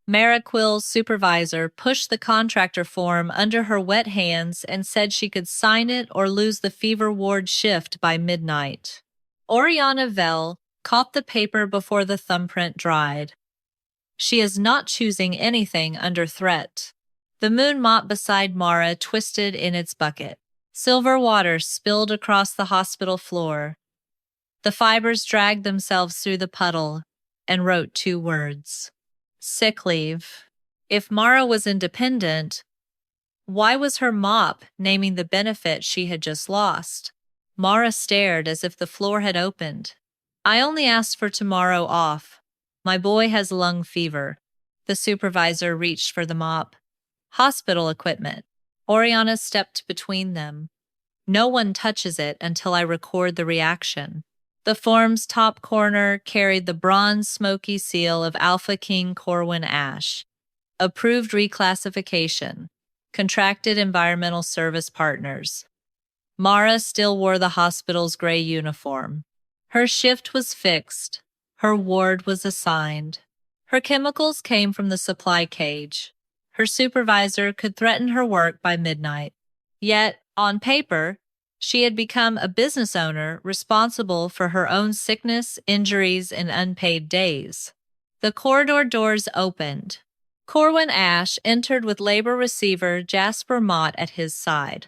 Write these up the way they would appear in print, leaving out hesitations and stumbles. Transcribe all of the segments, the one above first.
Maraquil's supervisor pushed the contractor form under her wet hands and said she could sign it or lose the fever ward shift by midnight. Oriana Vell caught the paper before the thumbprint dried. She is not choosing anything under threat. The moon mop beside Mara twisted in its bucket. Silver water spilled across the hospital floor. The fibers dragged themselves through the puddle and wrote 2 words. Sick leave. If Mara was independent, why was her mop naming the benefit she had just lost? Mara stared as if the floor had opened. I only asked for tomorrow off. My boy has lung fever. The supervisor reached for the mop. Hospital equipment. Oriana stepped between them. No one touches it until I record the reaction. The form's top corner carried the bronze smoky seal of Alpha King Corwin Ash. Approved reclassification. Contracted environmental service partners. Mara still wore the hospital's gray uniform. Her shift was fixed. Her ward was assigned. Her chemicals came from the supply cage. Her supervisor could threaten her work by midnight. Yet, on paper, she had become a business owner responsible for her own sickness, injuries, and unpaid days. The corridor doors opened. Corwin Ash entered with labor receiver Jasper Mott at his side.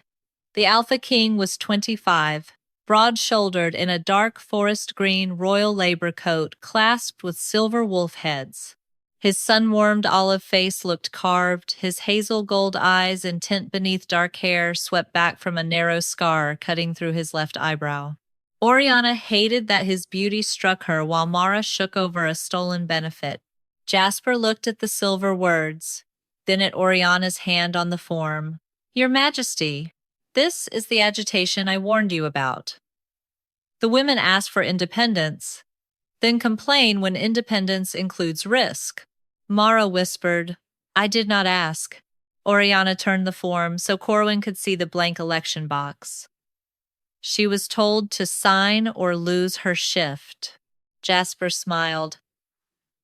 The Alpha King was 25, broad-shouldered in a dark forest green Royal Labor coat clasped with silver wolf heads. His sun-warmed olive face looked carved, his hazel gold eyes intent beneath dark hair swept back from a narrow scar cutting through his left eyebrow. Oriana hated that his beauty struck her while Mara shook over a stolen benefit. Jasper looked at the silver words, then at Oriana's hand on the form. Your Majesty, this is the agitation I warned you about. The women ask for independence, then complain when independence includes risk. Mara whispered, I did not ask. Oriana turned the form so Corwin could see the blank election box. She was told to sign or lose her shift. Jasper smiled.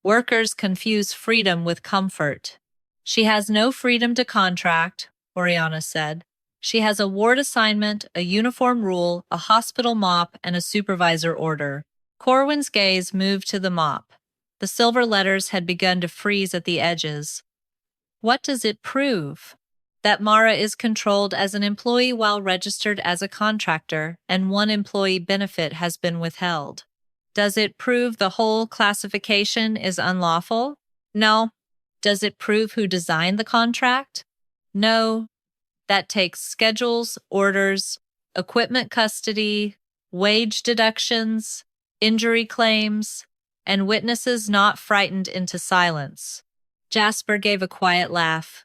Workers confuse freedom with comfort. She has no freedom to contract, Oriana said. She has a ward assignment, a uniform rule, a hospital mop, and a supervisor order. Corwin's gaze moved to the mop. The silver letters had begun to freeze at the edges. What does it prove? That Mara is controlled as an employee while registered as a contractor, and one employee benefit has been withheld. Does it prove the whole classification is unlawful? No. Does it prove who designed the contract? No. That takes schedules, orders, equipment custody, wage deductions, injury claims, and witnesses not frightened into silence. Jasper gave a quiet laugh.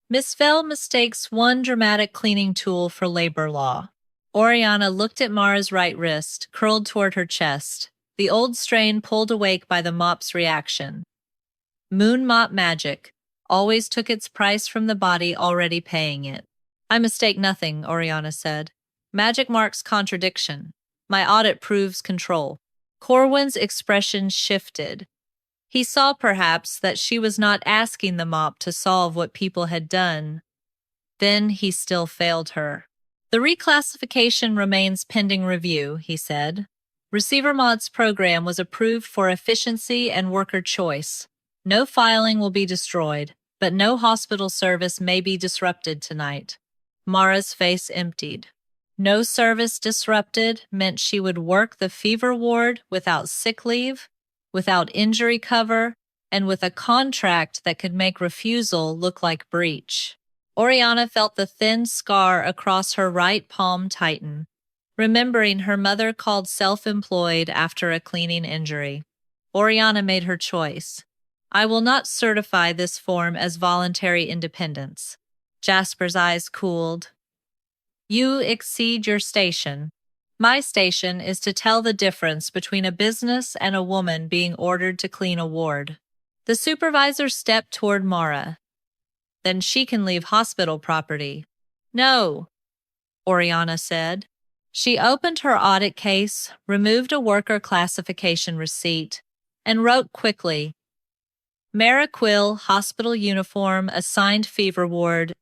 Miss Vell mistakes one dramatic cleaning tool for labor law. Oriana looked at Mara's right wrist, curled toward her chest, the old strain pulled awake by the mop's reaction. Moon mop magic always took its price from the body already paying it. I mistake nothing, Oriana said. Magic marks contradiction. My audit proves control. Corwin's expression shifted. He saw perhaps that she was not asking the mop to solve what people had done. Then he still failed her. The reclassification remains pending review, he said. Receiver Mod's program was approved for efficiency and worker choice. No filing will be destroyed, but no hospital service may be disrupted tonight. Mara's face emptied. No service disrupted meant she would work the fever ward without sick leave, without injury cover, and with a contract that could make refusal look like breach. Oriana felt the thin scar across her right palm tighten, remembering her mother called self-employed after a cleaning injury. Oriana made her choice. I will not certify this form as voluntary independence. Jasper's eyes cooled. You exceed your station. My station is to tell the difference between a business and a woman being ordered to clean a ward. The supervisor stepped toward Mara. Then she can leave hospital property. No, Oriana said. She opened her audit case, removed a worker classification receipt, and wrote quickly, Mara Quill, hospital uniform, assigned fever ward,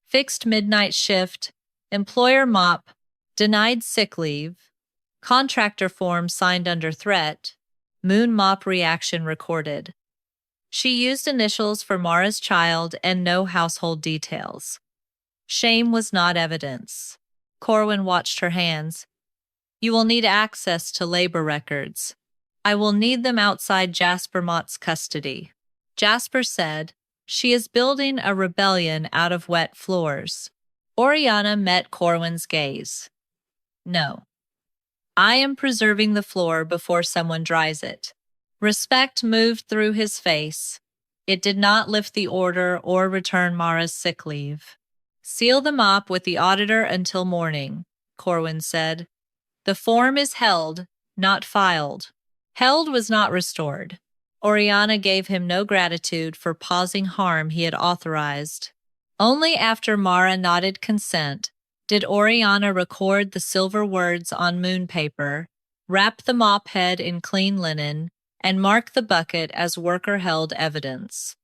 fixed midnight shift, employer mop, denied sick leave, contractor form signed under threat, moon mop reaction recorded. She used initials for Mara's child and no household details. Shame was not evidence. Corwin watched her hands. You will need access to labor records. I will need them outside Jasper Mott's custody. Jasper said, she is building a rebellion out of wet floors. Oriana met Corwin's gaze. No. I am preserving the floor before someone dries it. Respect moved through his face. It did not lift the order or return Mara's sick leave. Seal the mop with the auditor until morning, Corwin said. The form is held, not filed. Held was not restored. Oriana gave him no gratitude for pausing harm he had authorized. Only after Mara nodded consent did Oriana record the silver words on moon paper, wrap the mop head in clean linen, and mark the bucket as worker-held evidence.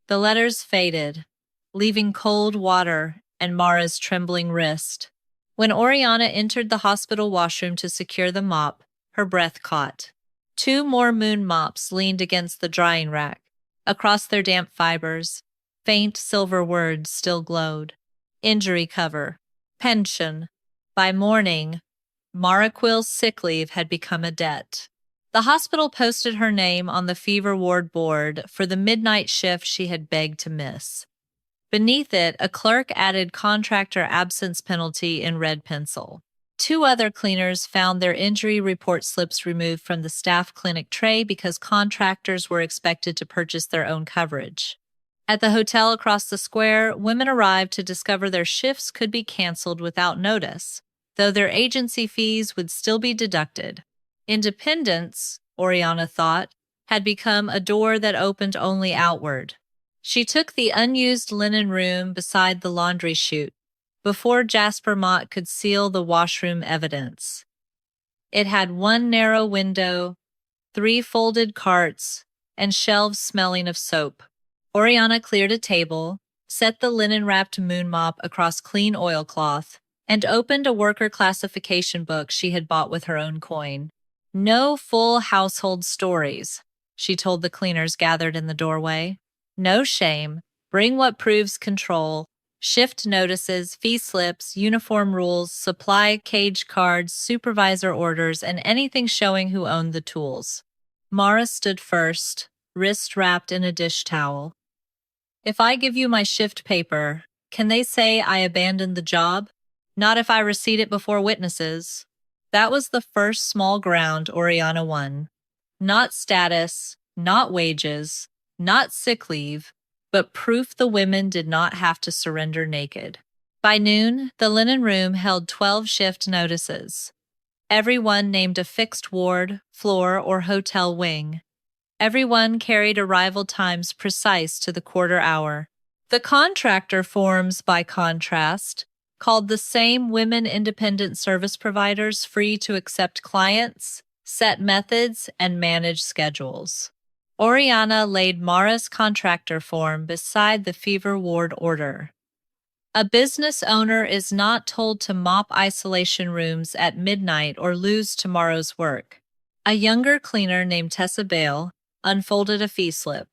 The letters faded, leaving cold water and Mara's trembling wrist. When Oriana entered the hospital washroom to secure the mop, her breath caught. 2 more moon mops leaned against the drying rack. Across their damp fibers, faint silver words still glowed. Injury cover. Pension. By morning, Mara Quill's sick leave had become a debt. The hospital posted her name on the fever ward board for the midnight shift she had begged to miss. Beneath it, a clerk added contractor absence penalty in red pencil. 2 other cleaners found their injury report slips removed from the staff clinic tray because contractors were expected to purchase their own coverage. At the hotel across the square, women arrived to discover their shifts could be canceled without notice, though their agency fees would still be deducted. Independence, Oriana thought, had become a door that opened only outward. She took the unused linen room beside the laundry chute, before Jasper Mott could seal the washroom evidence. It had 1 narrow window, 3 folded carts, and shelves smelling of soap. Oriana cleared a table, set the linen-wrapped moon mop across clean oilcloth, and opened a worker classification book she had bought with her own coin. No full household stories, she told the cleaners gathered in the doorway. No shame. Bring what proves control. Shift notices, fee slips, uniform rules, supply cage cards, supervisor orders, and anything showing who owned the tools. Mara stood first, wrist wrapped in a dish towel. If I give you my shift paper, can they say I abandoned the job? Not if I receipt it before witnesses. That was the first small ground Oriana won. Not status, not wages, not sick leave, but proof the women did not have to surrender naked. By noon, the linen room held 12 shift notices. Everyone named a fixed ward, floor, or hotel wing. Everyone carried arrival times precise to the quarter hour. The contractor forms, by contrast, called the same women independent service providers free to accept clients, set methods, and manage schedules. Oriana laid Mara's contractor form beside the fever ward order. A business owner is not told to mop isolation rooms at midnight or lose tomorrow's work. A younger cleaner named Tessa Bale unfolded a fee slip.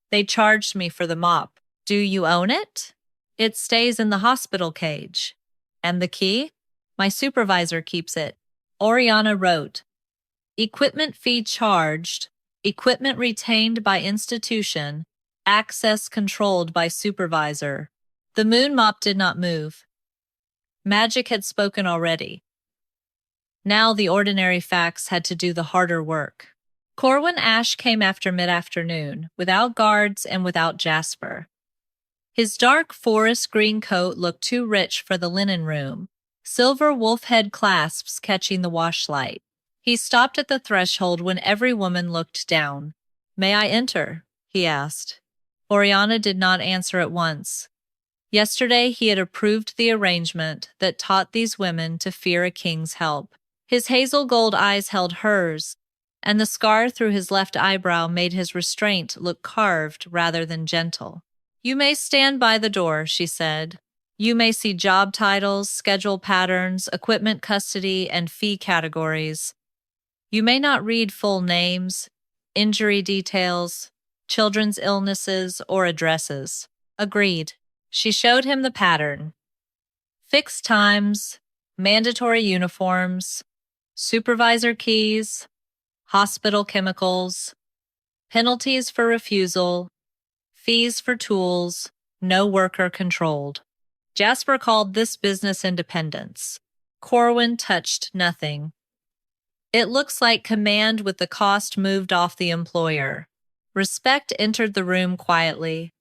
They charged me for the mop. Do you own it? It stays in the hospital cage. And the key? My supervisor keeps it. Oriana wrote, equipment fee charged, equipment retained by institution, access controlled by supervisor. The moon mop did not move. Magic had spoken already. Now the ordinary facts had to do the harder work. Corwin Ash came after mid-afternoon, without guards and without Jasper. His dark forest green coat looked too rich for the linen room, silver wolf-head clasps catching the washlight. He stopped at the threshold when every woman looked down. May I enter? He asked. Oriana did not answer at once. Yesterday he had approved the arrangement that taught these women to fear a king's help. His hazel gold eyes held hers, and the scar through his left eyebrow made his restraint look carved rather than gentle. "You may stand by the door," she said. "You may see job titles, schedule patterns, equipment custody, and fee categories. You may not read full names, injury details, children's illnesses, or addresses." Agreed. She showed him the pattern. Fixed times, mandatory uniforms, supervisor keys, hospital chemicals, penalties for refusal, fees for tools, no worker controlled. Jasper called this business independence. Corwin touched nothing. "It looks like command with the cost moved off the employer." Respect entered the room quietly.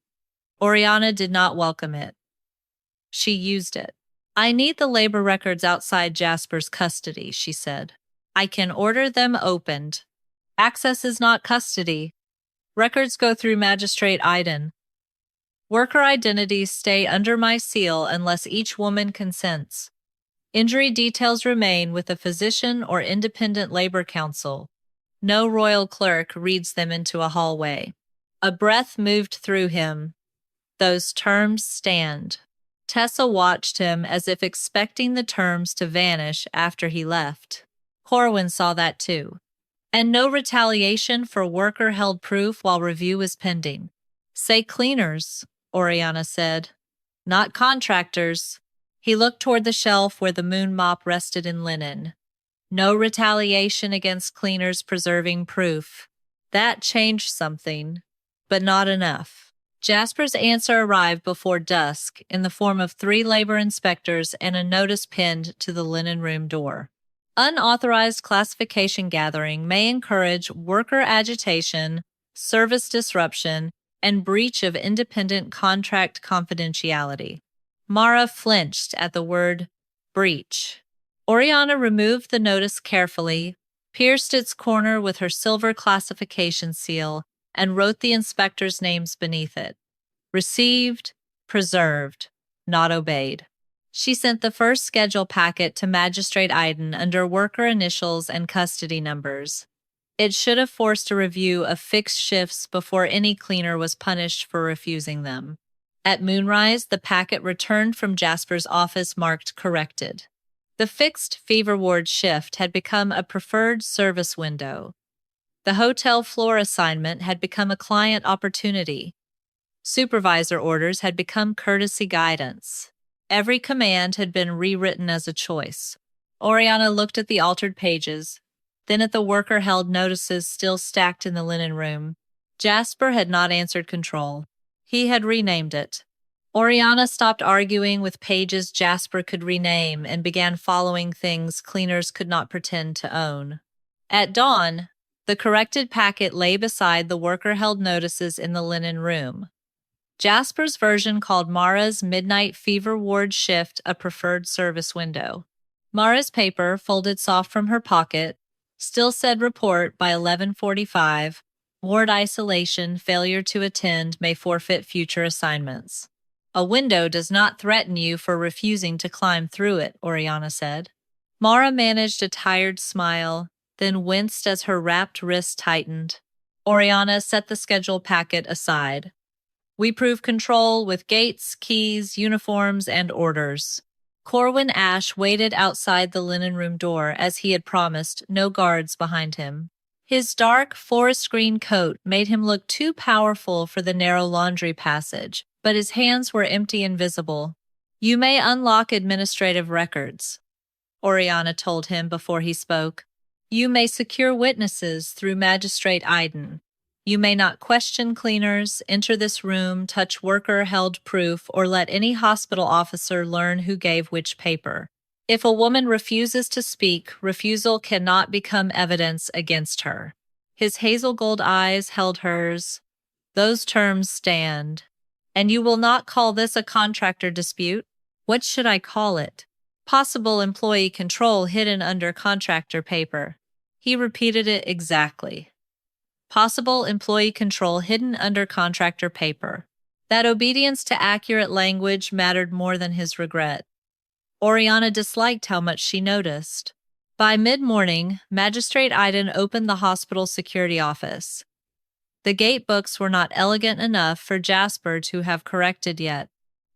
Oriana did not welcome it. She used it. "I need the labor records outside Jasper's custody," she said. "I can order them opened. Access is not custody. Records go through Magistrate Iden. Worker identities stay under my seal unless each woman consents. Injury details remain with a physician or independent labor counsel. No royal clerk reads them into a hallway." A breath moved through him. Those terms stand. Tessa watched him as if expecting the terms to vanish after he left. Corwin saw that too. "And no retaliation for worker-held proof while review is pending." "Say cleaners," Oriana said. "Not contractors." He looked toward the shelf where the moon mop rested in linen. No retaliation against cleaners preserving proof. That changed something, but not enough. Jasper's answer arrived before dusk in the form of 3 labor inspectors and a notice pinned to the linen room door. "Unauthorized classification gathering may encourage worker agitation, service disruption, and breach of independent contract confidentiality." Mara flinched at the word breach. Oriana removed the notice carefully, pierced its corner with her silver classification seal, and wrote the inspectors' names beneath it. Received, preserved, not obeyed. She sent the first schedule packet to Magistrate Iden under worker initials and custody numbers. It should have forced a review of fixed shifts before any cleaner was punished for refusing them. At moonrise, the packet returned from Jasper's office marked corrected. The fixed fever ward shift had become a preferred service window. The hotel floor assignment had become a client opportunity. Supervisor orders had become courtesy guidance. Every command had been rewritten as a choice. Oriana looked at the altered pages, then at the worker-held notices still stacked in the linen room. Jasper had not answered control. He had renamed it. Oriana stopped arguing with pages Jasper could rename and began following things cleaners could not pretend to own. At dawn, the corrected packet lay beside the worker-held notices in the linen room. Jasper's version called Mara's midnight fever ward shift a preferred service window. Mara's paper, folded soft from her pocket, still said report by 11:45, ward isolation, failure to attend may forfeit future assignments. A window does not threaten you for refusing to climb through it, Oriana said. Mara managed a tired smile, then winced as her wrapped wrist tightened. Oriana set the schedule packet aside. We prove control with gates, keys, uniforms, and orders. Corwin Ash waited outside the linen room door as he had promised, no guards behind him. His dark, forest green coat made him look too powerful for the narrow laundry passage, but his hands were empty and visible. You may unlock administrative records, Oriana told him before he spoke. You may secure witnesses through Magistrate Iden. You may not question cleaners, enter this room, touch worker-held proof, or let any hospital officer learn who gave which paper. If a woman refuses to speak, refusal cannot become evidence against her. His hazel gold eyes held hers. Those terms stand. And you will not call this a contractor dispute? What should I call it? Possible employee control hidden under contractor paper. He repeated it exactly. Possible employee control hidden under contractor paper. That obedience to accurate language mattered more than his regret. Oriana disliked how much she noticed. By mid-morning, Magistrate Iden opened the hospital security office. The gate books were not elegant enough for Jasper to have corrected yet.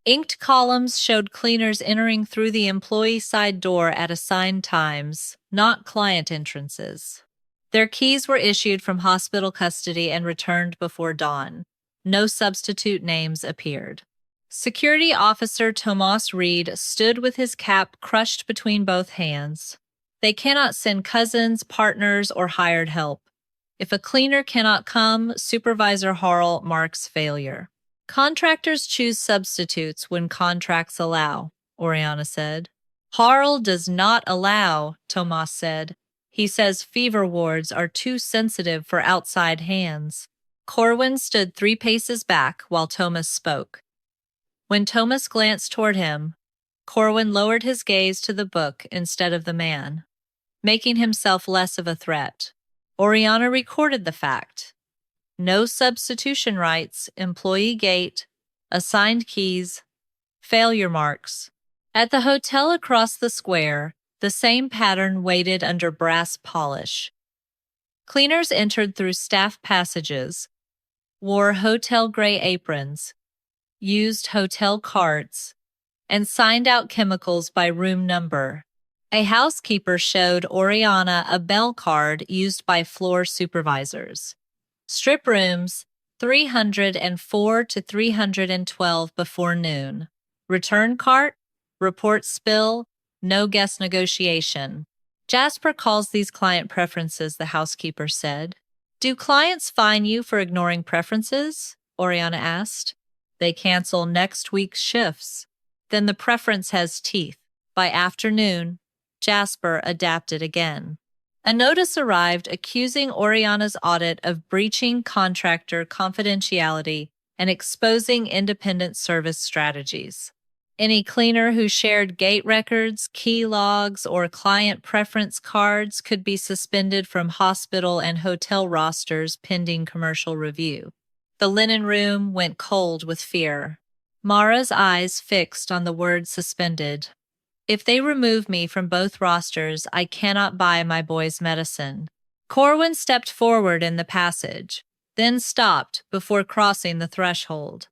Inked columns showed cleaners entering through the employee side door at assigned times, not client entrances. Their keys were issued from hospital custody and returned before dawn. No substitute names appeared. Security Officer Tomas Reed stood with his cap crushed between both hands. They cannot send cousins, partners, or hired help. If a cleaner cannot come, Supervisor Harrell marks failure. Contractors choose substitutes when contracts allow, Oriana said. Harrell does not allow, Tomas said. He says fever wards are too sensitive for outside hands. Corwin stood 3 paces back while Tomas spoke. When Tomas glanced toward him, Corwin lowered his gaze to the book instead of the man, making himself less of a threat. Oriana recorded the fact. No substitution rights, employee gate, assigned keys, failure marks. At the hotel across the square, the same pattern waited under brass polish. Cleaners entered through staff passages, wore hotel gray aprons, used hotel carts, and signed out chemicals by room number. A housekeeper showed Oriana a bell card used by floor supervisors. Strip rooms 304 to 312 before noon. Return cart, report spill, no guest negotiation. Jasper calls these client preferences, the housekeeper said. Do clients fine you for ignoring preferences? Oriana asked. They cancel next week's shifts. Then the preference has teeth. By afternoon, Jasper adapted again. A notice arrived accusing Oriana's audit of breaching contractor confidentiality and exposing independent service strategies. Any cleaner who shared gate records, key logs, or client preference cards could be suspended from hospital and hotel rosters pending commercial review. The linen room went cold with fear. Mara's eyes fixed on the word suspended. If they remove me from both rosters, I cannot buy my boy's medicine. Corwin stepped forward in the passage, then stopped before crossing the threshold.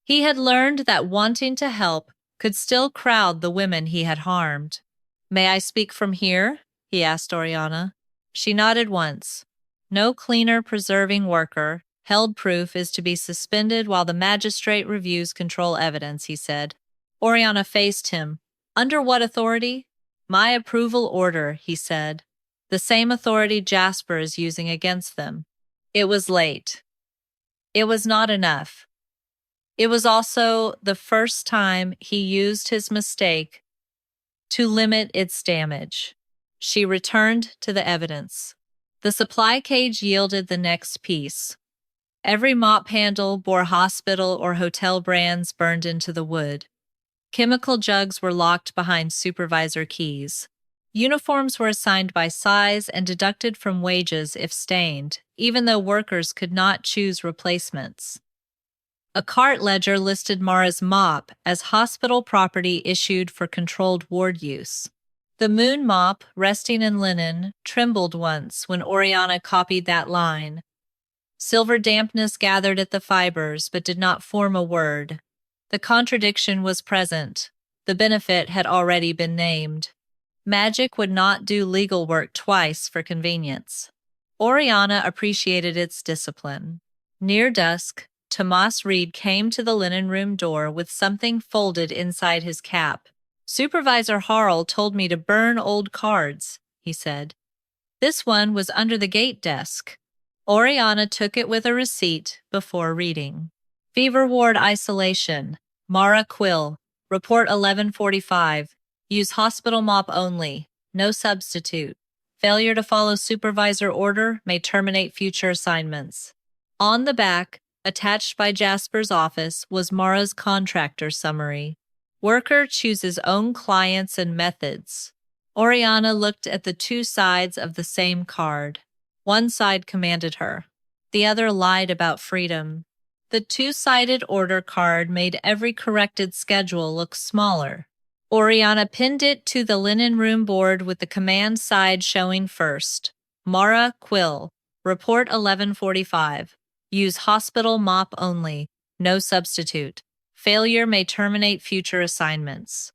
He had learned that wanting to help could still crowd the women he had harmed. May I speak from here? He asked Oriana. She nodded once. No cleaner preserving worker held proof is to be suspended while the magistrate reviews control evidence, he said. Oriana faced him. Under what authority? My approval order, he said. The same authority Jasper is using against them. It was late. It was not enough. It was also the first time he used his mistake to limit its damage. She returned to the evidence. The supply cage yielded the next piece. Every mop handle bore hospital or hotel brands burned into the wood. Chemical jugs were locked behind supervisor keys. Uniforms were assigned by size and deducted from wages if stained, even though workers could not choose replacements. A cart ledger listed Mara's mop as hospital property issued for controlled ward use. The moon mop, resting in linen, trembled once when Oriana copied that line. Silver dampness gathered at the fibers but did not form a word. The contradiction was present. The benefit had already been named. Magic would not do legal work twice for convenience. Oriana appreciated its discipline. Near dusk, Tomas Reed came to the linen room door with something folded inside his cap. Supervisor Harrell told me to burn old cards, he said. This one was under the gate desk. Oriana took it with a receipt before reading. Fever ward isolation. Mara Quill. Report 1145. Use hospital mop only. No substitute. Failure to follow supervisor order may terminate future assignments. On the back, attached by Jasper's office, was Mara's contractor summary. Worker chooses own clients and methods. Oriana looked at the 2 sides of the same card. One side commanded her. The other lied about freedom. The 2-sided order card made every corrected schedule look smaller. Oriana pinned it to the linen room board with the command side showing first. Mara Quill. Report 1145. Use hospital mop only. No substitute. Failure may terminate future assignments.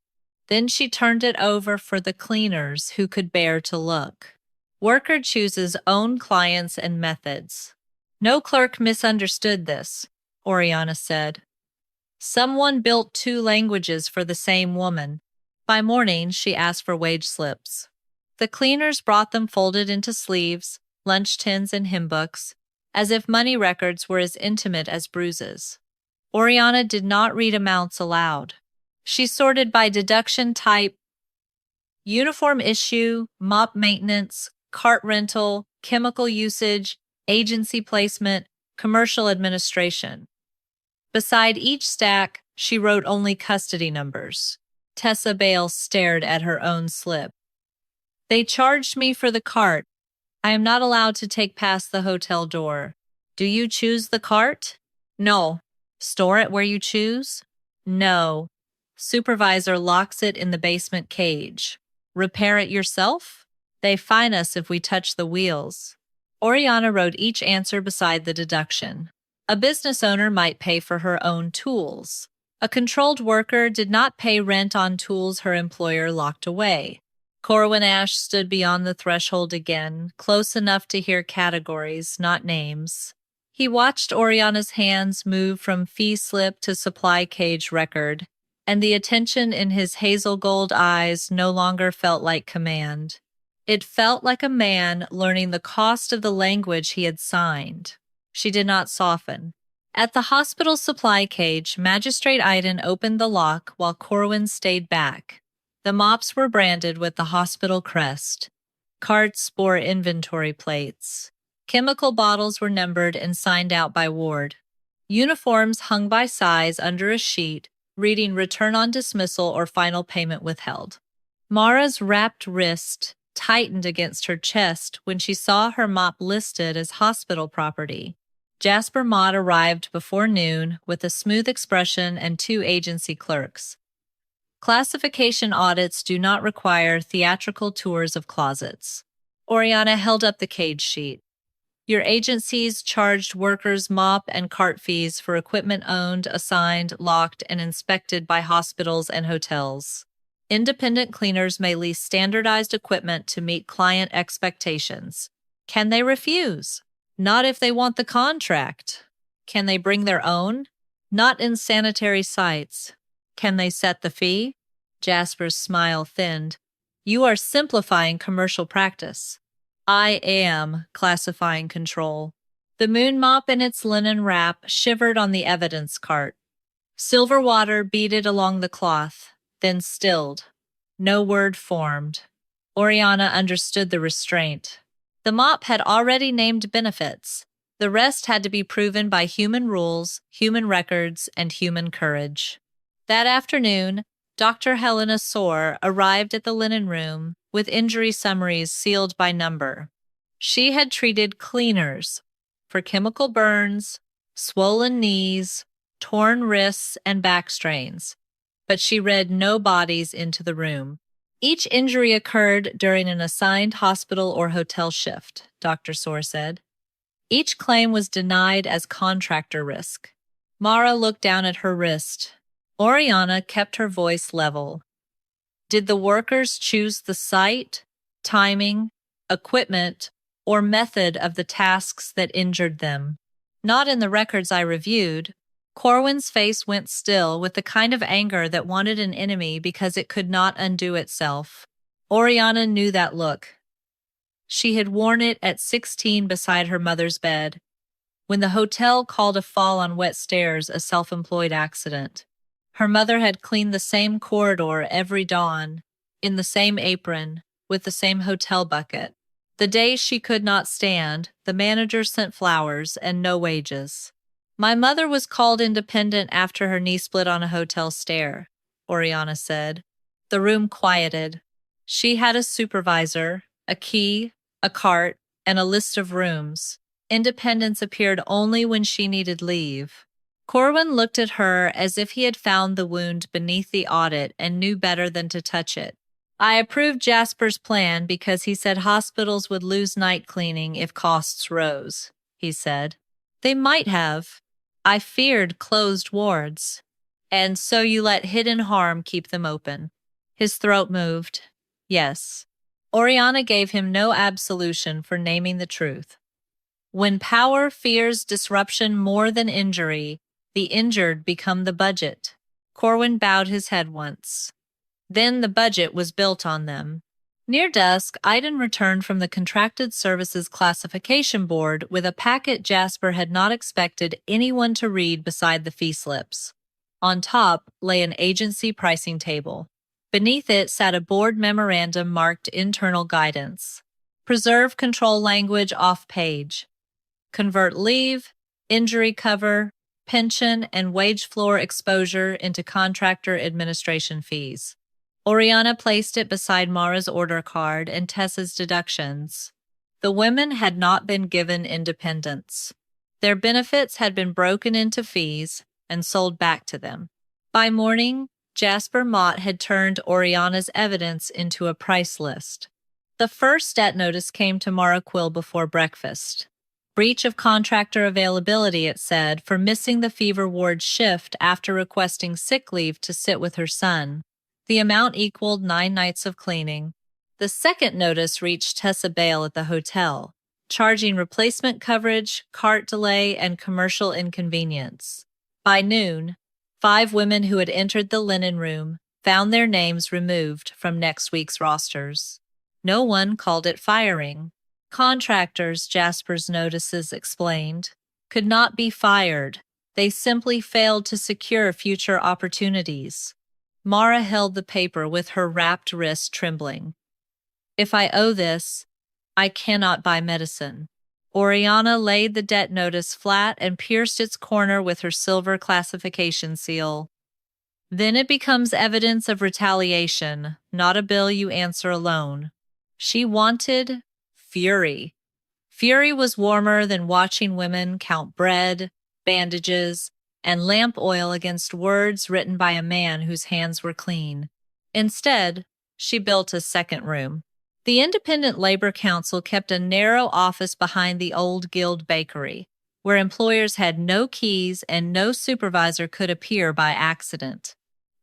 Then she turned it over for the cleaners who could bear to look. Worker chooses own clients and methods. No clerk misunderstood this, Oriana said. Someone built 2 languages for the same woman. By morning, she asked for wage slips. The cleaners brought them folded into sleeves, lunch tins, and hymn books, as if money records were as intimate as bruises. Oriana did not read amounts aloud. She sorted by deduction type: uniform issue, mop maintenance, cart rental, chemical usage, agency placement, commercial administration. Beside each stack, she wrote only custody numbers. Tessa Bale stared at her own slip. They charged me for the cart. I am not allowed to take past the hotel door. Do you choose the cart? No. Store it where you choose? No. Supervisor locks it in the basement cage. Repair it yourself? They fine us if we touch the wheels. Oriana wrote each answer beside the deduction. A business owner might pay for her own tools. A controlled worker did not pay rent on tools her employer locked away. Corwin Ash stood beyond the threshold again, close enough to hear categories, not names. He watched Oriana's hands move from fee slip to supply cage record, and the attention in his hazel gold eyes no longer felt like command. It felt like a man learning the cost of the language he had signed. She did not soften. At the hospital supply cage, Magistrate Iden opened the lock while Corwin stayed back. The mops were branded with the hospital crest. Carts bore inventory plates. Chemical bottles were numbered and signed out by ward. Uniforms hung by size under a sheet, reading return on dismissal or final payment withheld. Mara's wrapped wrist tightened against her chest when she saw her mop listed as hospital property. Jasper Mott arrived before noon with a smooth expression and 2 agency clerks. Classification audits do not require theatrical tours of closets. Oriana held up the cage sheet. Your agencies charged workers mop and cart fees for equipment owned, assigned, locked, and inspected by hospitals and hotels. Independent cleaners may lease standardized equipment to meet client expectations. Can they refuse? Not if they want the contract. Can they bring their own? Not in sanitary sites. Can they set the fee? Jasper's smile thinned. You are simplifying commercial practice. I am classifying control. The moon mop in its linen wrap shivered on the evidence cart. Silver water beaded along the cloth, then stilled. No word formed. Oriana understood the restraint. The mop had already named benefits. The rest had to be proven by human rules, human records, and human courage. That afternoon, Dr. Helena Soar arrived at the linen room with injury summaries sealed by number. She had treated cleaners for chemical burns, swollen knees, torn wrists, and back strains, but she read no bodies into the room. Each injury occurred during an assigned hospital or hotel shift, Dr. Soar said. Each claim was denied as contractor risk. Mara looked down at her wrist. Oriana kept her voice level. Did the workers choose the site, timing, equipment, or method of the tasks that injured them? Not in the records I reviewed. Corwin's face went still with the kind of anger that wanted an enemy because it could not undo itself. Oriana knew that look. She had worn it at 16 beside her mother's bed, when the hotel called a fall on wet stairs a self-employed accident. Her mother had cleaned the same corridor every dawn, in the same apron, with the same hotel bucket. The days she could not stand, the manager sent flowers and no wages. My mother was called independent after her knee split on a hotel stair, Oriana said. The room quieted. She had a supervisor, a key, a cart, and a list of rooms. Independence appeared only when she needed leave. Corwin looked at her as if he had found the wound beneath the audit and knew better than to touch it. I approved Jasper's plan because he said hospitals would lose night cleaning if costs rose, he said. They might have. I feared closed wards. And so you let hidden harm keep them open. His throat moved. Yes. Oriana gave him no absolution for naming the truth. When power fears disruption more than injury, the injured become the budget. Corwin bowed his head once. Then the budget was built on them. Near dusk, Iden returned from the Contracted Services Classification Board with a packet Jasper had not expected anyone to read beside the fee slips. On top lay an agency pricing table. Beneath it sat a board memorandum marked Internal Guidance. Preserve control language off page. Convert leave, injury cover, pension, and wage floor exposure into contractor administration fees. Oriana placed it beside Mara's order card and Tessa's deductions. The women had not been given independence. Their benefits had been broken into fees and sold back to them. By morning, Jasper Mott had turned Oriana's evidence into a price list. The first debt notice came to Mara Quill before breakfast. Breach of contractor availability, it said, for missing the fever ward shift after requesting sick leave to sit with her son. The amount equaled 9 nights of cleaning. The second notice reached Tessa Bale at the hotel, charging replacement coverage, cart delay, and commercial inconvenience. By noon, 5 women who had entered the linen room found their names removed from next week's rosters. No one called it firing. Contractors, Jasper's notices explained, could not be fired. They simply failed to secure future opportunities. Mara held the paper with her wrapped wrist trembling. If I owe this, I cannot buy medicine. Oriana laid the debt notice flat and pierced its corner with her silver classification seal. Then it becomes evidence of retaliation, not a bill you answer alone. She wanted fury. Fury was warmer than watching women count bread, bandages, and lamp oil against words written by a man whose hands were clean. Instead, she built a second room. The Independent Labor Council kept a narrow office behind the old Guild Bakery, where employers had no keys and no supervisor could appear by accident.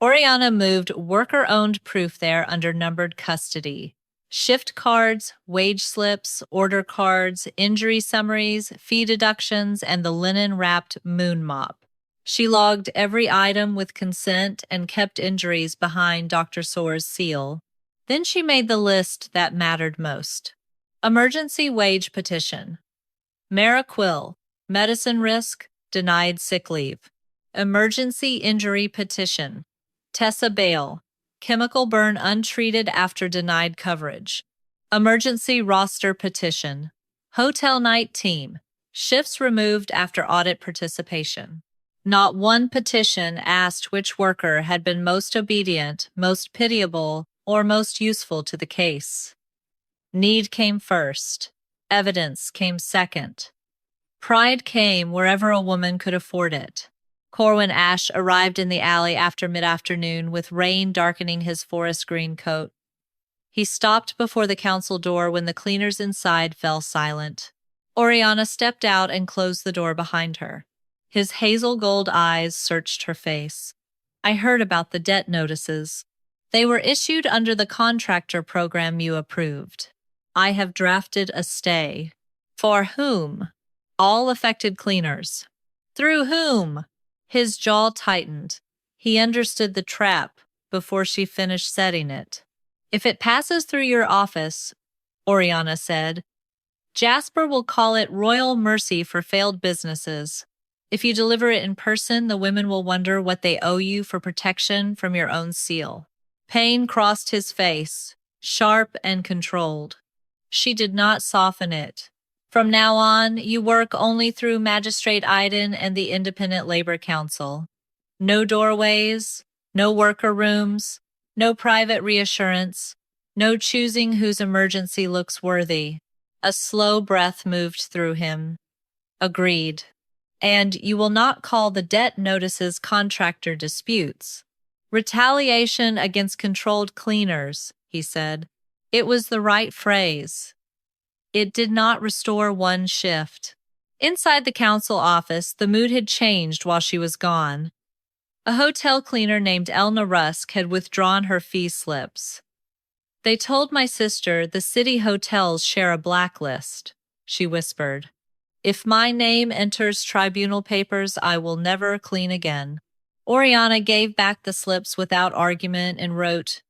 Oriana moved worker-owned proof there under numbered custody. Shift cards, wage slips, order cards, injury summaries, fee deductions, and the linen-wrapped moon mop. She logged every item with consent and kept injuries behind Dr. Soar's seal. Then she made the list that mattered most. Emergency wage petition. Mara Quill, medicine risk, denied sick leave. Emergency injury petition. Tessa Bale, chemical burn untreated after denied coverage. Emergency roster petition. Hotel night team. Shifts removed after audit participation. Not one petition asked which worker had been most obedient, most pitiable, or most useful to the case. Need came first. Evidence came second. Pride came wherever a woman could afford it. Corwin Ash arrived in the alley after mid-afternoon with rain darkening his forest green coat. He stopped before the council door when the cleaners inside fell silent. Oriana stepped out and closed the door behind her. His hazel gold eyes searched her face. I heard about the debt notices. They were issued under the contractor program you approved. I have drafted a stay. For whom? All affected cleaners. Through whom? His jaw tightened. He understood the trap before she finished setting it. If it passes through your office, Oriana said, Jasper will call it royal mercy for failed businesses. If you deliver it in person, the women will wonder what they owe you for protection from your own seal. Pain crossed his face, sharp and controlled. She did not soften it. From now on, you work only through Magistrate Iden and the Independent Labor Council. No doorways, no worker rooms, no private reassurance, no choosing whose emergency looks worthy. A slow breath moved through him. Agreed. And you will not call the debt notices contractor disputes. Retaliation against controlled cleaners, he said. It was the right phrase. It did not restore one shift. Inside the council office, the mood had changed while she was gone. A hotel cleaner named Elna Rusk had withdrawn her fee slips. They told my sister the city hotels share a blacklist, she whispered. If my name enters tribunal papers, I will never clean again. Oriana gave back the slips without argument and wrote,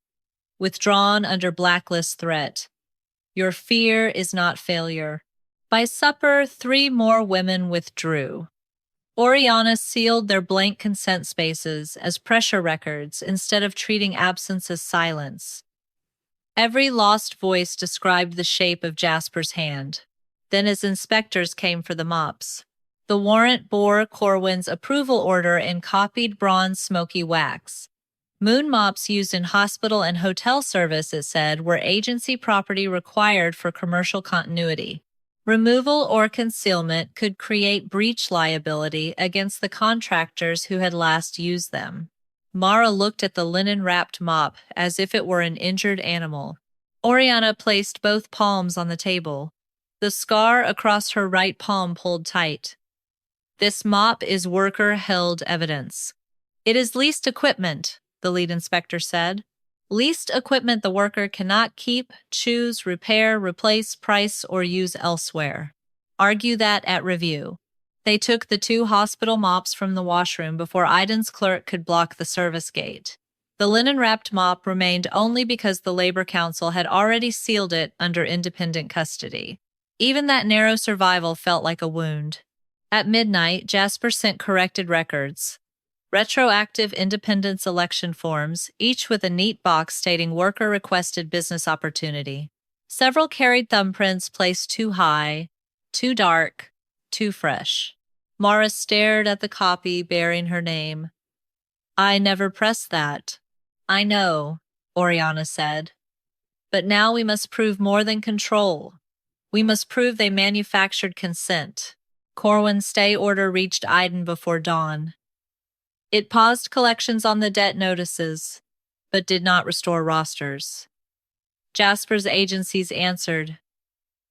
withdrawn under blacklist threat. Your fear is not failure. By supper, 3 more women withdrew. Oriana sealed their blank consent spaces as pressure records instead of treating absence as silence. Every lost voice described the shape of Jasper's hand. Then his inspectors came for the mops. The warrant bore Corwin's approval order in copied bronze smoky wax. Moon mops used in hospital and hotel service, it said, were agency property required for commercial continuity. Removal or concealment could create breach liability against the contractors who had last used them. Mara looked at the linen-wrapped mop as if it were an injured animal. Oriana placed both palms on the table. The scar across her right palm pulled tight. This mop is worker-held evidence. It is leased equipment, the lead inspector said. Leased equipment the worker cannot keep, choose, repair, replace, price, or use elsewhere. Argue that at review. They took the 2 hospital mops from the washroom before Iden's clerk could block the service gate. The linen-wrapped mop remained only because the Labor Council had already sealed it under independent custody. Even that narrow survival felt like a wound. At midnight, Jasper sent corrected records. Retroactive independence election forms, each with a neat box stating worker-requested business opportunity. Several carried thumbprints placed too high, too dark, too fresh. Mara stared at the copy bearing her name. I never pressed that. I know, Oriana said. But now we must prove more than control. We must prove they manufactured consent. Corwin's stay order reached Iden before dawn. It paused collections on the debt notices, but did not restore rosters. Jasper's agencies answered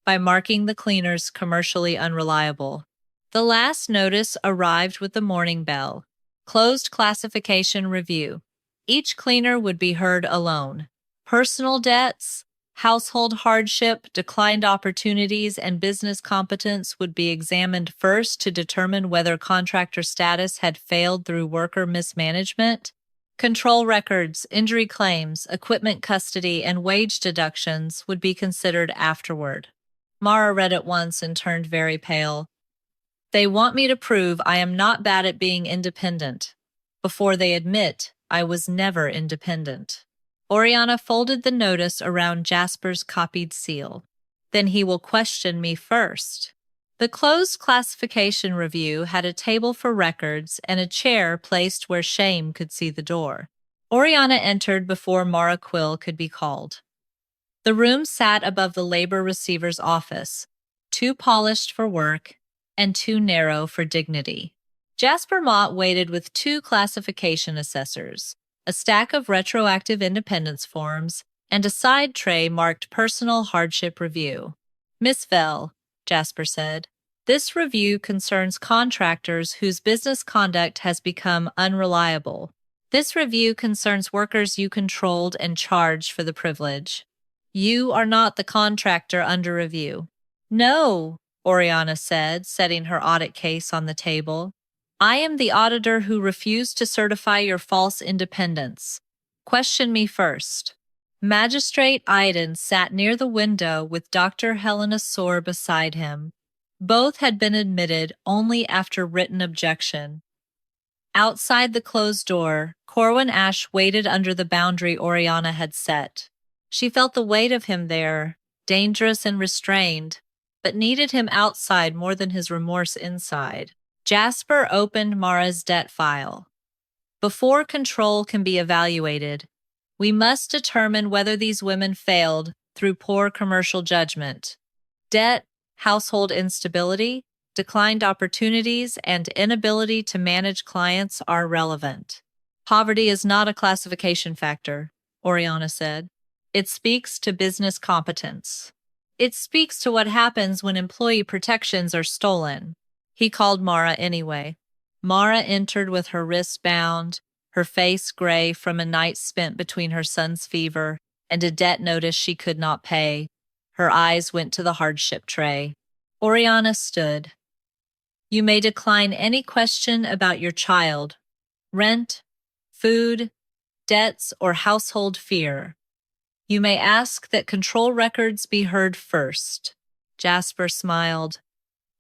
by marking the cleaners commercially unreliable. The last notice arrived with the morning bell. Closed classification review. Each cleaner would be heard alone. Personal debts, household hardship, declined opportunities, and business competence would be examined first to determine whether contractor status had failed through worker mismanagement. Control records, injury claims, equipment custody, and wage deductions would be considered afterward. Mara read it once and turned very pale. They want me to prove I am not bad at being independent, before they admit I was never independent. Oriana folded the notice around Jasper's copied seal. Then he will question me first. The closed classification review had a table for records and a chair placed where Shame could see the door. Oriana entered before Mara Quill could be called. The room sat above the labor receiver's office, too polished for work and too narrow for dignity. Jasper Mott waited with 2 classification assessors, a stack of retroactive independence forms, and a side tray marked Personal Hardship Review. Miss Vell, Jasper said, this review concerns contractors whose business conduct has become unreliable. This review concerns workers you controlled and charged for the privilege. You are not the contractor under review. No, Oriana said, setting her audit case on the table. I am the auditor who refused to certify your false independence. Question me first. Magistrate Iden sat near the window with Dr. Helena Soar beside him. Both had been admitted only after written objection. Outside the closed door, Corwin Ash waited under the boundary Oriana had set. She felt the weight of him there, dangerous and restrained, but needed him outside more than his remorse inside. Jasper opened Mara's debt file. Before control can be evaluated, we must determine whether these women failed through poor commercial judgment. Debt, household instability, declined opportunities, and inability to manage clients are relevant. Poverty is not a classification factor, Oriana said. It speaks to business competence. It speaks to what happens when employee protections are stolen. He called Mara anyway. Mara entered with her wrists bound, her face gray from a night spent between her son's fever and a debt notice she could not pay. Her eyes went to the hardship tray. Oriana stood. You may decline any question about your child, rent, food, debts, or household fear. You may ask that control records be heard first. Jasper smiled.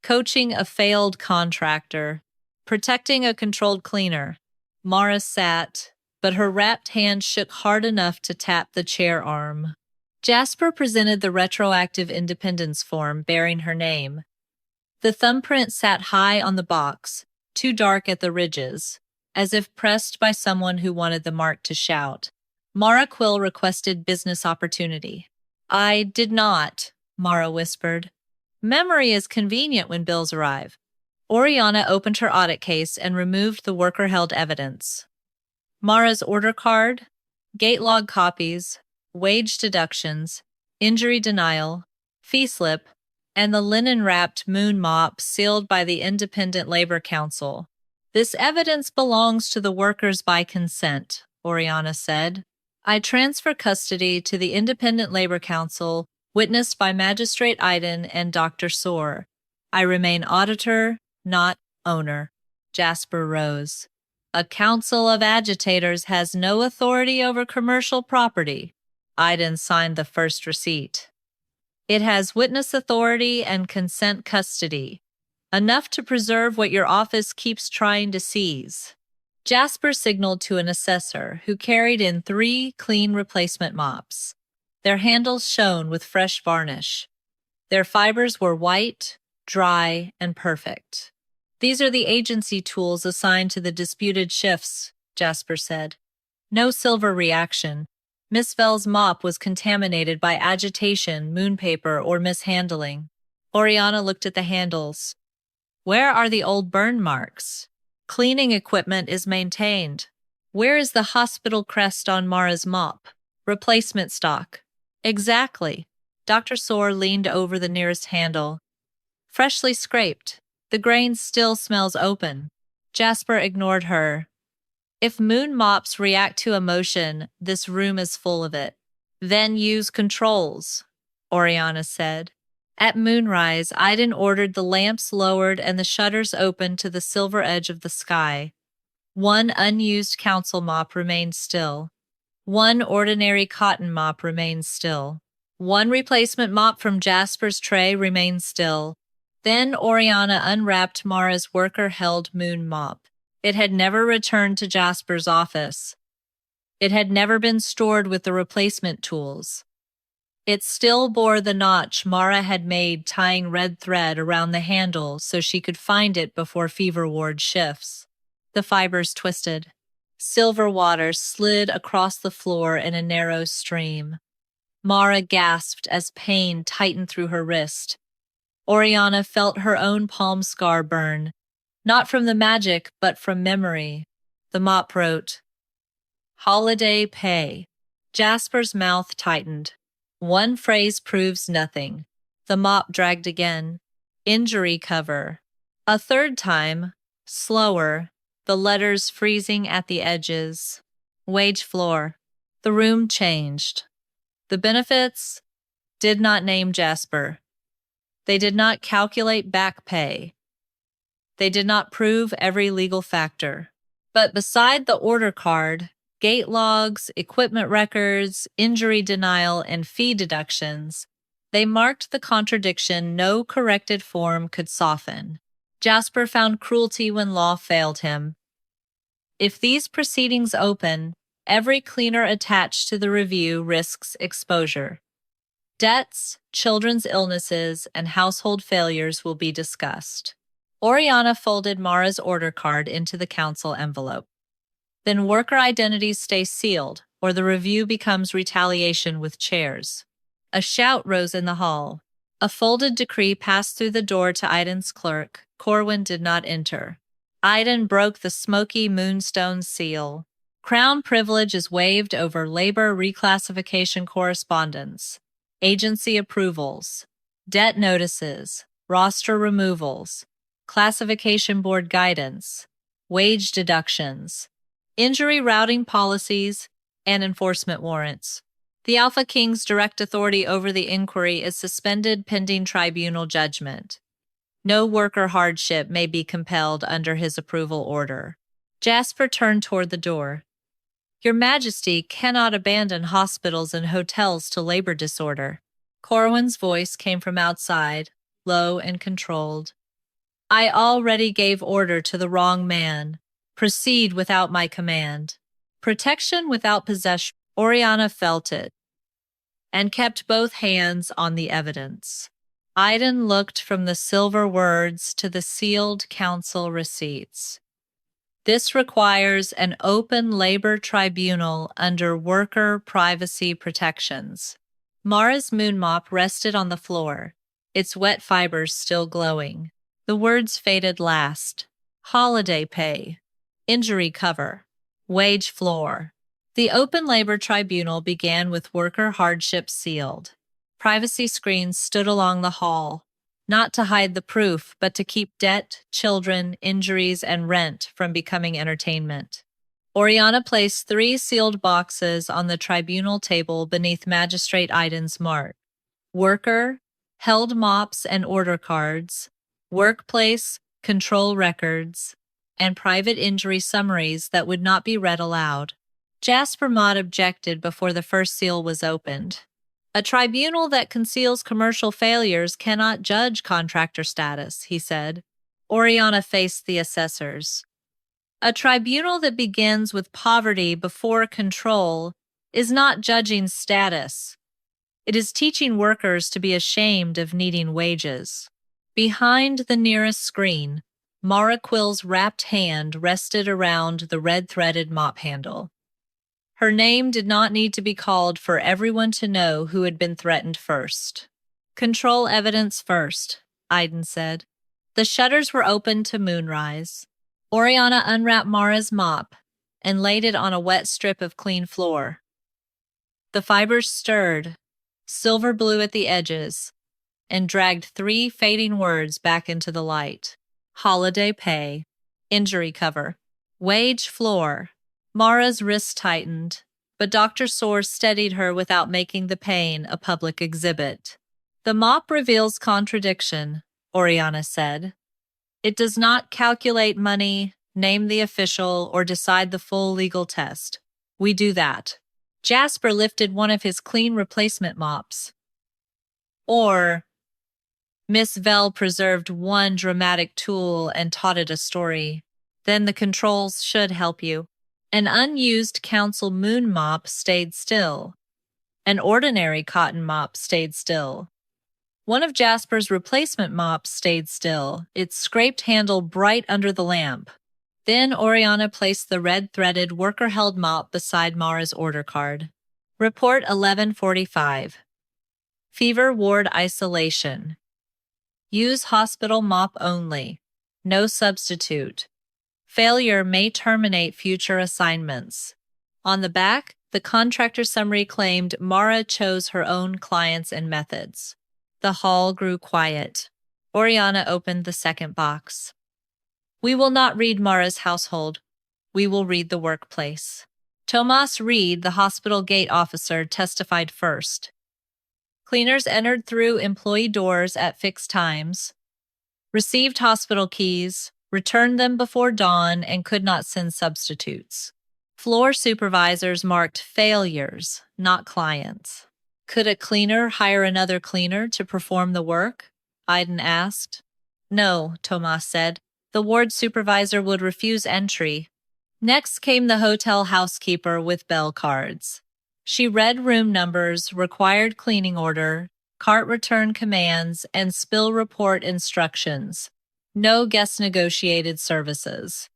Coaching a failed contractor. Protecting a controlled cleaner. Mara sat, but her wrapped hand shook hard enough to tap the chair arm. Jasper presented the retroactive independence form bearing her name. The thumbprint sat high on the box, too dark at the ridges, as if pressed by someone who wanted the mark to shout. Mara Quill requested business opportunity. I did not, Mara whispered. Memory is convenient when bills arrive. Oriana opened her audit case and removed the worker-held evidence. Mara's order card, gate log copies, wage deductions, injury denial, fee slip, and the linen-wrapped moon mop sealed by the Independent Labor Council. This evidence belongs to the workers by consent, Oriana said. I transfer custody to the Independent Labor Council, witnessed by Magistrate Iden and Dr. Soar. I remain auditor, not owner. Jasper rose. A council of agitators has no authority over commercial property. Iden signed the first receipt. It has witness authority and consent custody, enough to preserve what your office keeps trying to seize. Jasper signaled to an assessor who carried in 3 clean replacement mops. Their handles shone with fresh varnish. Their fibers were white, dry, and perfect. These are the agency tools assigned to the disputed shifts, Jasper said. No silver reaction. Miss Vell's mop was contaminated by agitation, moonpaper, or mishandling. Oriana looked at the handles. Where are the old burn marks? Cleaning equipment is maintained. Where is the hospital crest on Mara's mop? Replacement stock. Exactly. Dr. Soar leaned over the nearest handle. Freshly scraped. The grain still smells open. Jasper ignored her. If moon mops react to emotion, this room is full of it. Then use controls, Oriana said. At moonrise, Iden ordered the lamps lowered and the shutters opened to the silver edge of the sky. 1 unused council mop remained still. 1 ordinary cotton mop remained still. 1 replacement mop from Jasper's tray remained still. Then Oriana unwrapped Mara's worker-held moon mop. It had never returned to Jasper's office. It had never been stored with the replacement tools. It still bore the notch Mara had made tying red thread around the handle so she could find it before fever ward shifts. The fibers twisted. Silver water slid across the floor in a narrow stream. Mara gasped as pain tightened through her wrist. Oriana felt her own palm scar burn. Not from the magic, but from memory. The mop wrote, Holiday pay. Jasper's mouth tightened. 1 phrase proves nothing. The mop dragged again. Injury cover. A 3rd time, slower, the letters freezing at the edges. Wage floor. The room changed. The benefits did not name Jasper. They did not calculate back pay. They did not prove every legal factor. But beside the order card, gate logs, equipment records, injury denial, and fee deductions, they marked the contradiction no corrected form could soften. Jasper found cruelty when law failed him. If these proceedings open, every cleaner attached to the review risks exposure. Debts, children's illnesses, and household failures will be discussed. Oriana folded Mara's order card into the council envelope. Then worker identities stay sealed, or the review becomes retaliation with chairs. A shout rose in the hall. A folded decree passed through the door to Iden's clerk. Corwin did not enter. Iden broke the smoky moonstone seal. Crown privilege is waived over labor reclassification correspondence, agency approvals, debt notices, roster removals, classification board guidance, wage deductions, injury routing policies, and enforcement warrants. The Alpha King's direct authority over the inquiry is suspended pending tribunal judgment. No worker hardship may be compelled under his approval order. Jasper turned toward the door. Your Majesty cannot abandon hospitals and hotels to labor disorder. Corwin's voice came from outside, low and controlled. I already gave order to the wrong man. Proceed without my command. Protection without possession. Oriana felt it and kept both hands on the evidence. Iden looked from the silver words to the sealed council receipts. This requires an open labor tribunal under worker privacy protections. Mara's moon mop rested on the floor, its wet fibers still glowing. The words faded last. Holiday pay, injury cover, wage floor. The open labor tribunal began with worker hardship sealed. Privacy screens stood along the hall, not to hide the proof, but to keep debt, children, injuries, and rent from becoming entertainment. Oriana placed 3 sealed boxes on the tribunal table beneath Magistrate Iden's mark. Worker, held mops and order cards, workplace, control records, and private injury summaries that would not be read aloud. Jasper Mott objected before the first seal was opened. A tribunal that conceals commercial failures cannot judge contractor status, he said. Oriana faced the assessors. A tribunal that begins with poverty before control is not judging status. It is teaching workers to be ashamed of needing wages. Behind the nearest screen, Mara Quill's wrapped hand rested around the red-threaded mop handle. Her name did not need to be called for everyone to know who had been threatened first. Control evidence first, Iden said. The shutters were opened to moonrise. Oriana unwrapped Mara's mop and laid it on a wet strip of clean floor. The fibers stirred, silver blue at the edges, and dragged 3 fading words back into the light. Holiday pay, injury cover, wage floor. Mara's wrist tightened, but Dr. Soar steadied her without making the pain a public exhibit. The mop reveals contradiction, Oriana said. It does not calculate money, name the official, or decide the full legal test. We do that. Jasper lifted one of his clean replacement mops. Or Miss Vell preserved one dramatic tool and taught it a story. Then the controls should help you. An unused council moon mop stayed still. An ordinary cotton mop stayed still. One of Jasper's replacement mops stayed still, its scraped handle bright under the lamp. Then Oriana placed the red-threaded worker-held mop beside Mara's order card. Report 1145. Fever ward isolation. Use hospital mop only. No substitute. Failure may terminate future assignments. On the back, the contractor summary claimed Mara chose her own clients and methods. The hall grew quiet. Oriana opened the second box. We will not read Mara's household. We will read the workplace. Tomas Reed, the hospital gate officer, testified first. Cleaners entered through employee doors at fixed times, received hospital keys, returned them before dawn, and could not send substitutes. Floor supervisors marked failures, not clients. Could a cleaner hire another cleaner to perform the work? Iden asked. No, Tomas said. The ward supervisor would refuse entry. Next came the hotel housekeeper with bell cards. She read room numbers, required cleaning order, cart return commands, and spill report instructions. No guest negotiated services.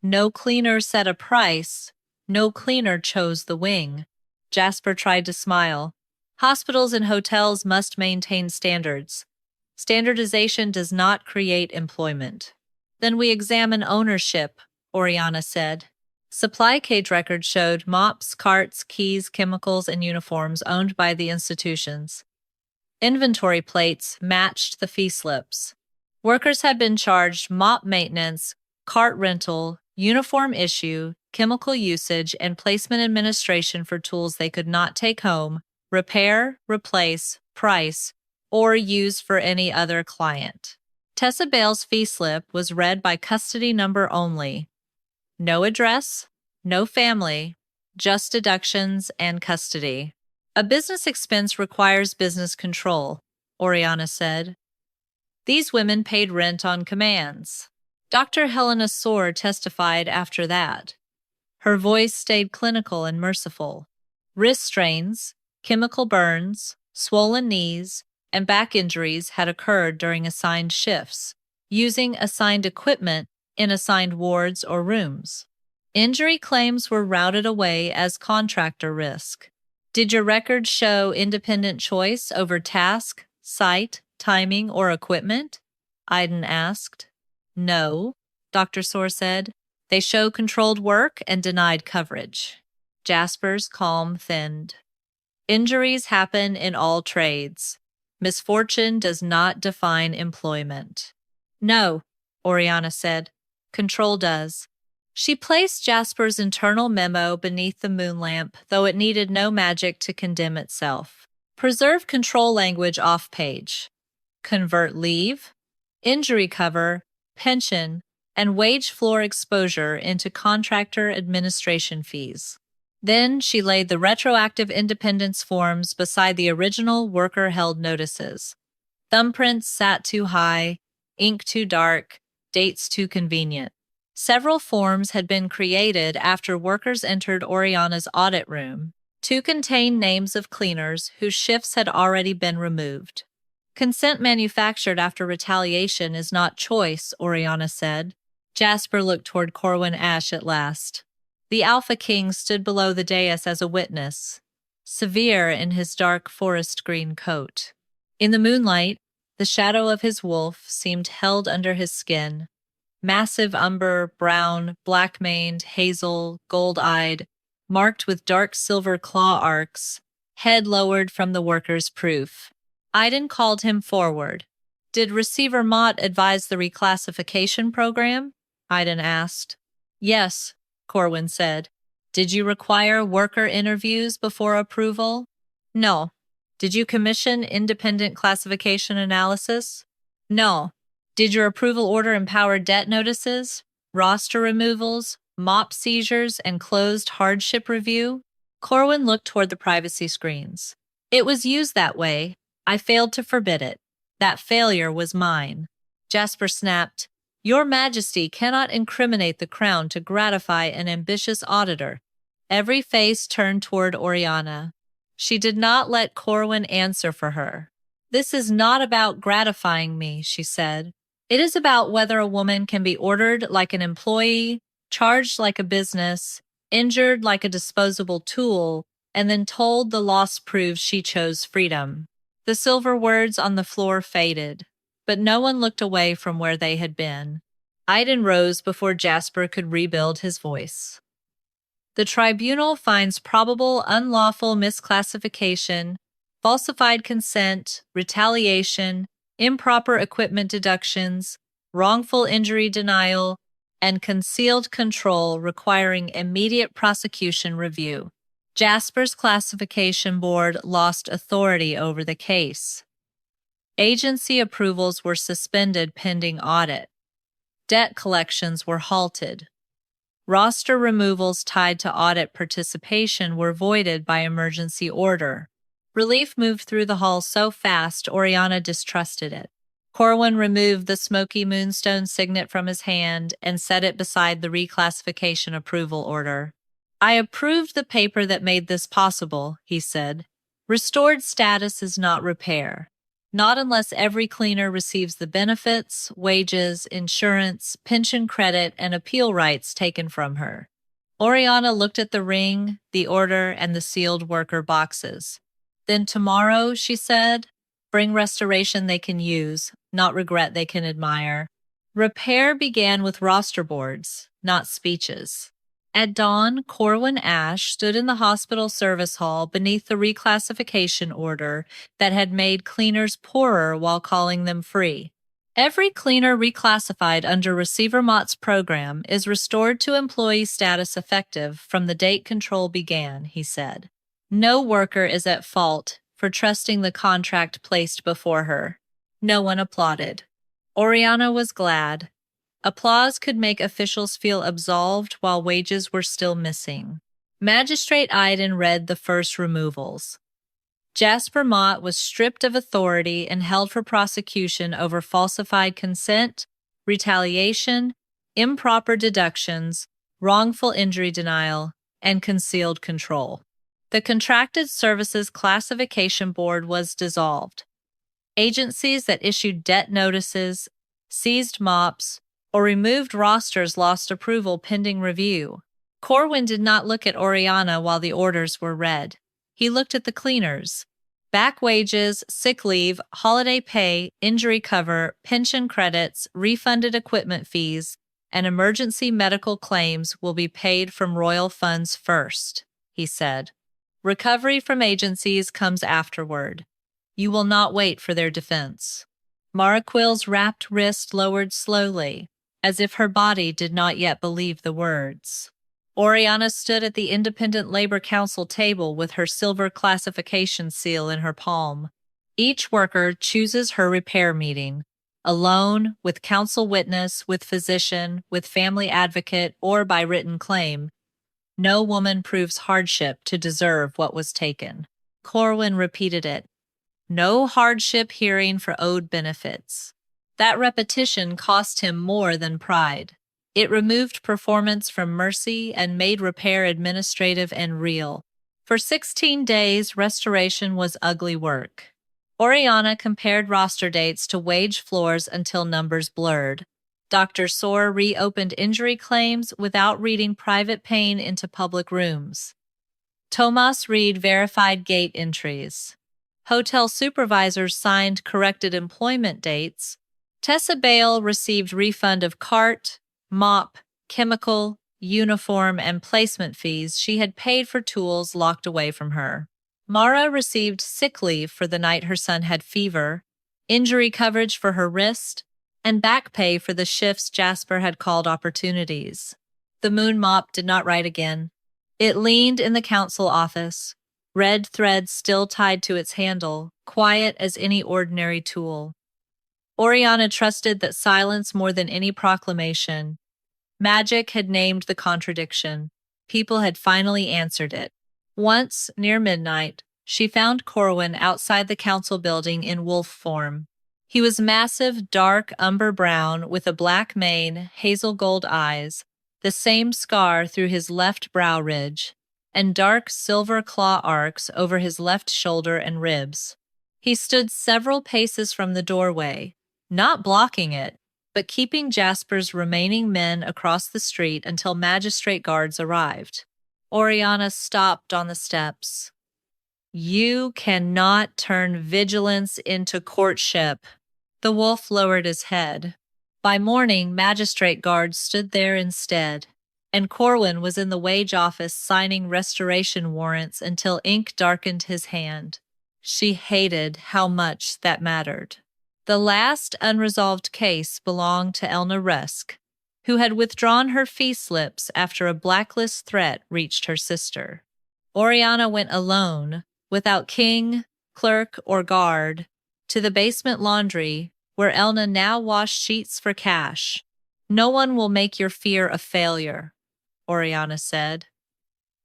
No cleaner set a price. No cleaner chose the wing. Jasper tried to smile. Hospitals and hotels must maintain standards. Standardization does not create employment. Then we examine ownership, Oriana said. Supply cage records showed mops, carts, keys, chemicals, and uniforms owned by the institutions. Inventory plates matched the fee slips. Workers had been charged mop maintenance, cart rental, uniform issue, chemical usage, and placement administration for tools they could not take home, repair, replace, price, or use for any other client. Tessa Bale's fee slip was read by custody number only. No address, no family, just deductions and custody. A business expense requires business control, Oriana said. These women paid rent on commands. Dr. Helena Soar testified after that. Her voice stayed clinical and merciful. Wrist strains, chemical burns, swollen knees, and back injuries had occurred during assigned shifts, using assigned equipment in assigned wards or rooms. Injury claims were routed away as contractor risk. Did your records show independent choice over task, site, timing, or equipment? Iden asked. No, Dr. Soar said. They show controlled work and denied coverage. Jasper's calm thinned. Injuries happen in all trades. Misfortune does not define employment. No, Oriana said. Control does. She placed Jasper's internal memo beneath the moon lamp, though it needed no magic to condemn itself. Preserve control language off page. Convert leave, injury cover, pension, and wage floor exposure into contractor administration fees. Then she laid the retroactive independence forms beside the original worker-held notices. Thumbprints sat too high, ink too dark, dates too convenient. Several forms had been created after workers entered Oriana's audit room to contain names of cleaners whose shifts had already been removed. Consent manufactured after retaliation is not choice, Oriana said. Jasper looked toward Corwin Ash at last. The Alpha King stood below the dais as a witness, severe in his dark forest green coat. In the moonlight, the shadow of his wolf seemed held under his skin. Massive umber, brown, black-maned, hazel, gold-eyed, marked with dark silver claw arcs, head lowered from the worker's proof. Iden called him forward. Did Receiver Mott advise the reclassification program? Iden asked. Yes, Corwin said. Did you require worker interviews before approval? No. Did you commission independent classification analysis? No. Did your approval order empower debt notices, roster removals, mop seizures, and closed hardship review? Corwin looked toward the privacy screens. It was used that way. I failed to forbid it. That failure was mine. Jasper snapped, Your Majesty cannot incriminate the Crown to gratify an ambitious auditor. Every face turned toward Oriana. She did not let Corwin answer for her. This is not about gratifying me, she said. It is about whether a woman can be ordered like an employee, charged like a business, injured like a disposable tool, and then told the loss proves she chose freedom. The silver words on the floor faded, but no one looked away from where they had been. Iden rose before Jasper could rebuild his voice. The tribunal finds probable unlawful misclassification, falsified consent, retaliation, improper equipment deductions, wrongful injury denial, and concealed control requiring immediate prosecution review. Jasper's classification board lost authority over the case. Agency approvals were suspended pending audit. Debt collections were halted. Roster removals tied to audit participation were voided by emergency order. Relief moved through the hall so fast, Oriana distrusted it. Corwin removed the smoky moonstone signet from his hand and set it beside the reclassification approval order. I approved the paper that made this possible, he said. Restored status is not repair. Not unless every cleaner receives the benefits, wages, insurance, pension credit, and appeal rights taken from her. Oriana looked at the ring, the order, and the sealed worker boxes. Then tomorrow, she said, Bring restoration they can use, not regret they can admire. Repair began with roster boards, not speeches. At dawn, Corwin Ash stood in the hospital service hall beneath the reclassification order that had made cleaners poorer while calling them free. Every cleaner reclassified under Receiver Mott's program is restored to employee status effective from the date control began, he said. No worker is at fault for trusting the contract placed before her. No one applauded. Oriana was glad. Applause could make officials feel absolved while wages were still missing. Magistrate Iden read the first removals. Jasper Mott was stripped of authority and held for prosecution over falsified consent, retaliation, improper deductions, wrongful injury denial, and concealed control. The Contracted Services Classification Board was dissolved. Agencies that issued debt notices, seized mops, or removed rosters lost approval pending review. Corwin did not look at Oriana while the orders were read. He looked at the cleaners. Back wages, sick leave, holiday pay, injury cover, pension credits, refunded equipment fees, and emergency medical claims will be paid from royal funds first, he said. Recovery from agencies comes afterward. You will not wait for their defense. Maraquil's wrapped wrist lowered slowly, as if her body did not yet believe the words. Oriana stood at the Independent Labor Council table with her silver classification seal in her palm. Each worker chooses her repair meeting, alone, with council witness, with physician, with family advocate, or by written claim. No woman proves hardship to deserve what was taken. Corwin repeated it. No hardship hearing for owed benefits. That repetition cost him more than pride. It removed performance from mercy and made repair administrative and real. For 16 days, restoration was ugly work. Oriana compared roster dates to wage floors until numbers blurred. Dr. Soar reopened injury claims without reading private pain into public rooms. Tomas Reed verified gate entries. Hotel supervisors signed corrected employment dates. Tessa Bale received refund of cart, mop, chemical, uniform, and placement fees she had paid for tools locked away from her. Mara received sick leave for the night her son had fever, injury coverage for her wrist, and back pay for the shifts Jasper had called opportunities. The moon mop did not write again. It leaned in the council office, red thread still tied to its handle, quiet as any ordinary tool. Oriana trusted that silence more than any proclamation. Magic had named the contradiction. People had finally answered it. Once, near midnight, she found Corwin outside the council building in wolf form. He was massive, dark umber brown with a black mane, hazel gold eyes, the same scar through his left brow ridge, and dark silver claw arcs over his left shoulder and ribs. He stood several paces from the doorway, not blocking it, but keeping Jasper's remaining men across the street until magistrate guards arrived. Oriana stopped on the steps. You cannot turn vigilance into courtship. The wolf lowered his head. By morning, magistrate guards stood there instead, and Corwin was in the wage office signing restoration warrants until ink darkened his hand. She hated how much that mattered. The last unresolved case belonged to Elna Rusk, who had withdrawn her fee slips after a blacklist threat reached her sister. Oriana went alone, without king, clerk, or guard, to the basement laundry, where Elna now washed sheets for cash. No one will make your fear a failure, Oriana said.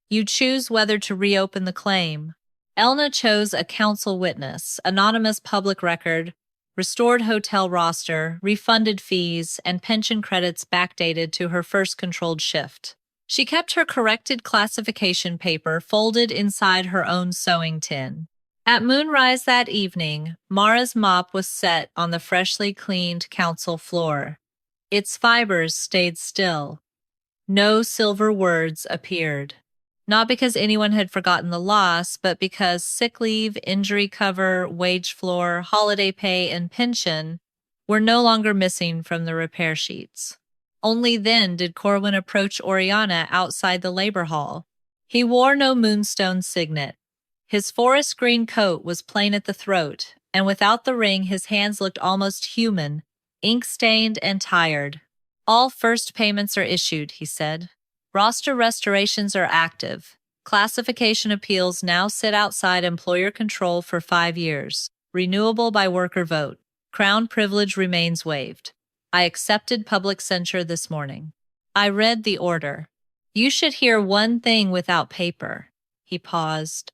You choose whether to reopen the claim. Elna chose a council witness, anonymous public record, restored hotel roster, refunded fees, and pension credits backdated to her first controlled shift. She kept her corrected classification paper folded inside her own sewing tin. At moonrise that evening, Mara's mop was set on the freshly cleaned council floor. Its fibers stayed still. No silver words appeared. Not because anyone had forgotten the loss, but because sick leave, injury cover, wage floor, holiday pay, and pension were no longer missing from the repair sheets. Only then did Corwin approach Oriana outside the labor hall. He wore no moonstone signet. His forest green coat was plain at the throat, and without the ring his hands looked almost human, ink-stained and tired. All first payments are issued, he said. Roster restorations are active. Classification appeals now sit outside employer control for 5 years, renewable by worker vote. Crown privilege remains waived. I accepted public censure this morning. I read the order. You should hear one thing without paper. He paused.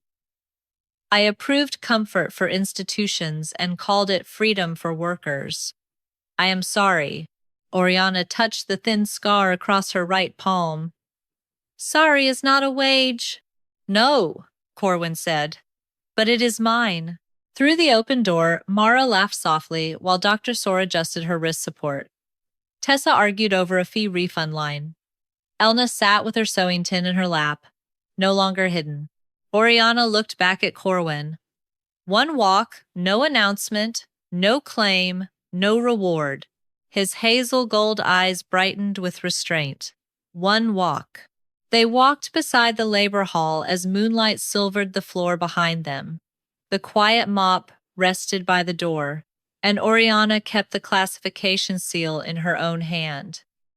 I approved comfort for institutions and called it freedom for workers. I am sorry. Oriana touched the thin scar across her right palm. Sorry is not a wage. No, Corwin said. But it is mine. Through the open door, Mara laughed softly while Dr. Sora adjusted her wrist support. Tessa argued over a fee refund line. Elna sat with her sewing tin in her lap, no longer hidden. Oriana looked back at Corwin. One walk, no announcement, no claim, no reward. His hazel gold eyes brightened with restraint. One walk. They walked beside the labor hall as moonlight silvered the floor behind them. The quiet mop rested by the door, and Oriana kept the classification seal in her own hand.